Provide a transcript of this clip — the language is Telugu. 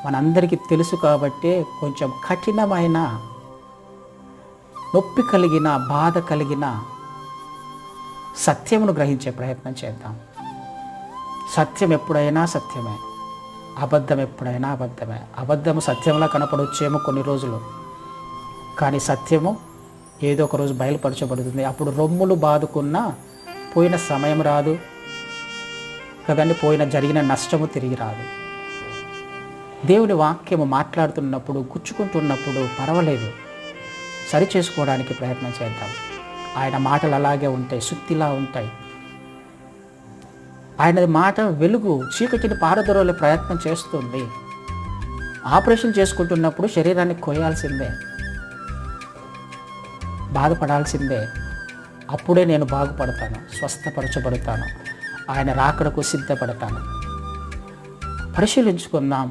మనందరికీ తెలుసు కాబట్టే కొంచెం కఠినమైన, నొప్పి కలిగిన, బాధ కలిగిన సత్యమును గ్రహించే ప్రయత్నం చేద్దాం. సత్యం ఎప్పుడైనా సత్యమే, అబద్ధం ఎప్పుడైనా అబద్ధమే. అబద్ధము సత్యంలా కనపడొచ్చేమో కొన్ని రోజులు, కానీ సత్యము ఏదో ఒక రోజు బయలుపరచబడుతుంది. అప్పుడు రొమ్ములు బాదుకున్నా పోయిన సమయం రాదు కదండి, జరిగిన నష్టము తిరిగి రాదు. దేవుని వాక్యము మాట్లాడుతున్నప్పుడు, గుచ్చుకుంటున్నప్పుడు పర్వాలేదు, సరి చేసుకోవడానికి ప్రయత్నం చేద్దాం. ఆయన మాటలు అలాగే ఉంటాయి, సుత్తిలా ఉంటాయి. ఆయన మాట వెలుగు చీకటిని పారదొరలే ప్రయత్నం చేస్తుంది. ఆపరేషన్ చేసుకుంటున్నప్పుడు శరీరాన్ని కోయాల్సిందే, బాధపడాల్సిందే. అప్పుడే నేను బాగుపడతాను, స్వస్థపరచబడతాను, ఆయన రాకడకు సిద్ధపడతాను. పరిశీలించుకుందాం.